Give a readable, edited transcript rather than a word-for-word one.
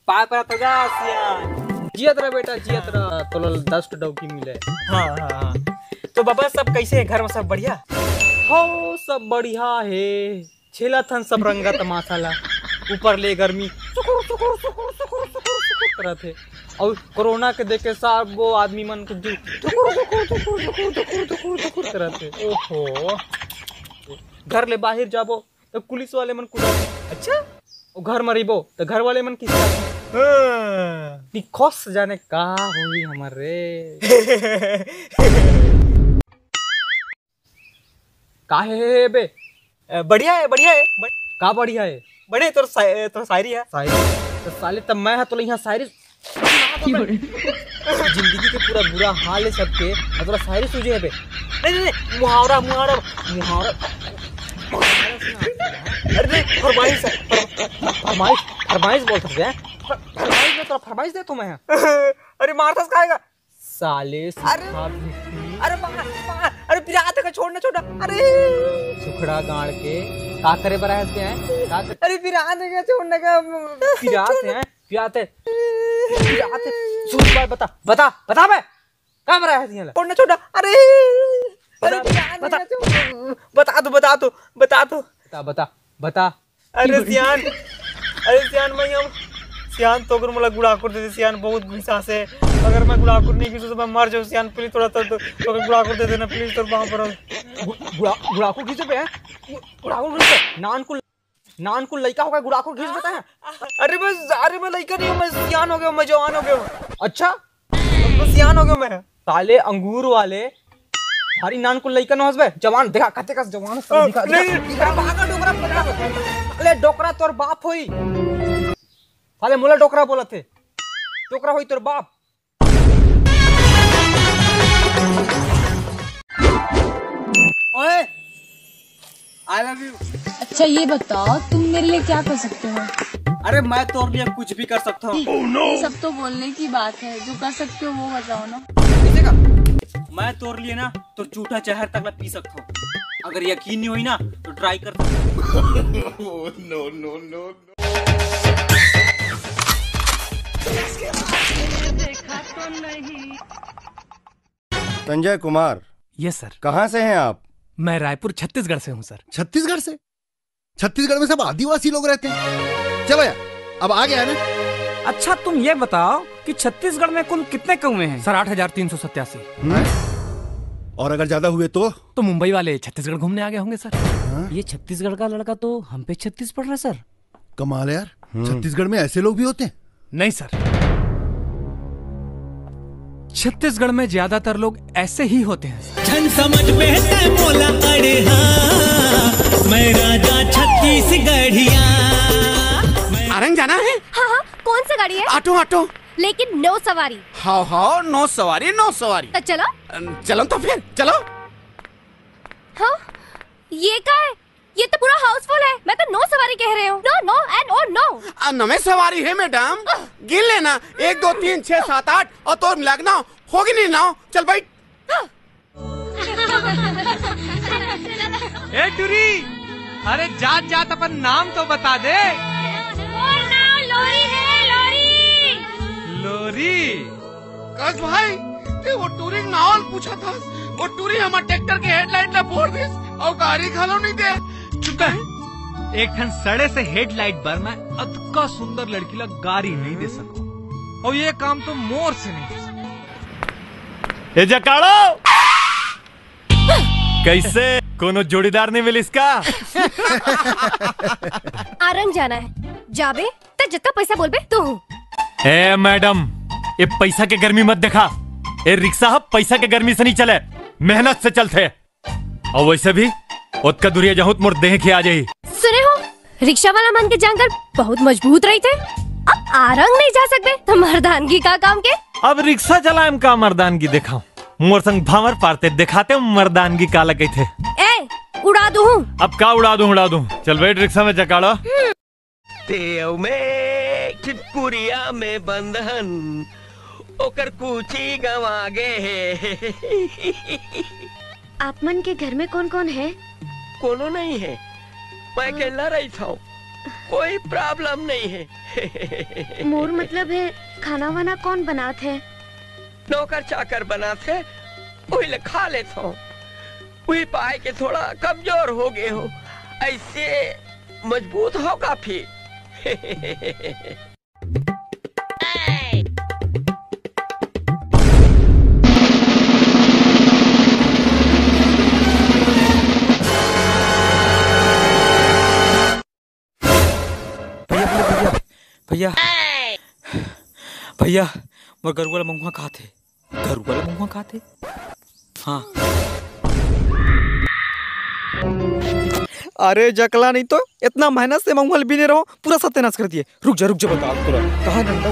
पाए पर तो जा सियान जियत रह बेटा जियत रह तो 10 डौकी मिले। हाँ हाँ हाँ। तो बाबा सब कैसे है, घर में सब बढ़िया? हो सब बढ़िया है, छेला थन सब रंगा तमाशा ला, ऊपर ले गर्मी करत है और कोरोना के देखे सब वो आदमी मन को करत है। ओहो, घर ले बाहर जाबो तो पुलिस वाले मन कुदा। अच्छा, और घर में रहिबो तो घर वाले मन किस निखोस जाने का होई हमारे काहे बे? बढ़िया है बढ़िया है। का बढ़िया है? बड़े तो शायरी है। शायरी तो साले तब मैं तो यहाँ शायरी जिंदगी के पूरा बुरा हाल है सबके, थोड़ा शायरी सूझे है बे। नहीं नहीं, मुहावरा मुहावरा मुहावरा। अरे फरमाइश फरमाइश फरमाइश बोल सकते हैं। फरमाइश में तो फरमाइश दे तुम्हें। अरे मारता खाएगा साले। अरे अरे अरे पिराते का छोड़ना छोड़ा। अरे सुखड़ा गाड़ के का करे बरा हंसते हैं। अरे पिराते का छोड़ने का पिराते हैं पिराते पिराते। सुन भाई बता बता बता बे का बरा हंसते हैं छोड़ना छोड़ा। अरे अरे बता बता दो बता दो बता दो बता बता बता। अरे सियान मैं हम सियान तो अगर मला गुड़ाकुर दे दे सियान, बहुत घिसा से। अगर मैं गुड़ाकुर नहीं घिसू तो मैं मर जाऊँ सियान, प्लीज थोड़ा तो अगर गुड़ाकुर दे देना प्लीज। तो वहाँ पर गुड़ाकुर घिसे पे हैं, गुड़ाकुर घिसे नान को लड़का होगा गुड़ाकुर घिस देता है। अरे मैं लड़का नहीं हूँ, मैं सियान हो गया, मैं जवान हो गया। अच्छा मैं सियान हो गया मैं। साले अंगूर वाले भारी नान को लड़का न हंसबे जवान देखा कते का जवान दिखा। भागा डोकरा पकड़ा ले डोकरा तोर बाप होई। साले मोला डोकरा बोला थे, डोकरा होई तोर बाप। ओए आई लव यू। अच्छा ये बताओ तुम मेरे लिए क्या कर सकते हो? अरे मैं तो लिए कुछ भी कर सकता हूँ। ये सब तो बोलने की बात है, जो कर सकते हो वो बताओ ना। मैं तोड़ लिए ना तो झूठा जहर तक पी सकता हूँ। अगर यकीन नहीं हुई ना तो ट्राई कर no no no. Sanjay Kumar. Yes sir. कहाँ से हैं आप? मैं रायपुर छत्तीसगढ़ से हूँ सर। छत्तीसगढ़ से? छत्तीसगढ़ में सब आदिवासी लोग रहते हैं। चलो यार अब आ गया ना। अच्छा तुम ये बताओ कि छत्तीसगढ़ में कुल कितने कौवे हैं? सर 8,387। और अगर ज्यादा हुए तो मुंबई वाले छत्तीसगढ़ घूमने आ गए होंगे सर। ये छत्तीसगढ़ का लड़का तो हम पे 36 पड़ रहा है सर। कमाल है यार, छत्तीसगढ़ में ऐसे लोग भी होते हैं? नहीं सर, छत्तीसगढ़ में ज्यादातर लोग ऐसे ही होते हैं। जन समझ में मोला अड़े हाँ, मैं राजा छत्तीसगढ़िया। आरंग जाना है? हाँ हाँ, कौन सा गाड़ी है? ऑटो। लेकिन 9 सवारी। हाँ 9 सवारी 9 सवारी। तो चलो चलो तो फिर चलो। हाँ ये क्या है? ये तो पूरा हाउसफुल है। मैं तो 9 सवारी कह रहे हूँ। नो नो एंड और नो। नवे सवारी है मैडम, गिन लेना 1 2 3 6 7 8 और तो लगना होगी नहीं ना। चल भाई। ए टूरी, अरे जात जात अपन नाम तो बता दे। लोरी है लोरी। लोरी कस भाई वो टूरी नावल पूछा था, वो टूरी हमारे ट्रैक्टर के हेडलाइट ला फोड़ दे और गाड़ी खालो नहीं दे। चुप है। एक ठन सड़े से हेडलाइट बर मैं अतका सुंदर लड़की ला गाड़ी नहीं दे सको और ये काम तो मोर से नहीं दे सको। ए जकाड़ो कैसे कोनो जोड़ीदार नहीं मिली इसका? आरंग जाना है जाबे तो जितना पैसा बोल बे तू। ए मैडम ये पैसा के गर्मी मत देखा। ए रिक्शा पैसा के गर्मी से नहीं चले, मेहनत से चलते। और वैसे भी ओतका दूरिया जहूत मोर देह के आ जाई। सुने हो रिक्शा वाला मन के जंगल बहुत मजबूत रही थे। अब आरंग नहीं जा सकते तो मर्दानगी का काम के। अब रिक्शा चलाएम का मर्दानगी दिखाओ, मोर संग भावर पारते दिखाते मर्दानगी का लगे थे। ए उड़ा दूं। अब का उड़ा दूं। चल बैठ रिक्शा में जकाड़ो। देव में चितपुरिया में बंधन ओकर कुची गवा गे। आप मन के घर में कौन कौन है? कोनो नहीं है, मैं अकेला रही था। कोई प्रॉब्लम नहीं है। मोर मतलब है खाना वाना कौन बनाते है? नौकर चाकर बनाते, वही ले खा लेता हूँ। वही पाए के थोड़ा कमजोर हो गए हो, ऐसे मजबूत हो काफी। भैया भैया मोर गरु वाला मंगुआ कहाँ थे? गरु वाला मंगुआ कहाँ थे? हाँ अरे जकला नहीं तो इतना मेहनत से मंगुआ भी नहीं रहो, पूरा सत्यानाश कर दिए। रुक जा बता, कहाँ डंडा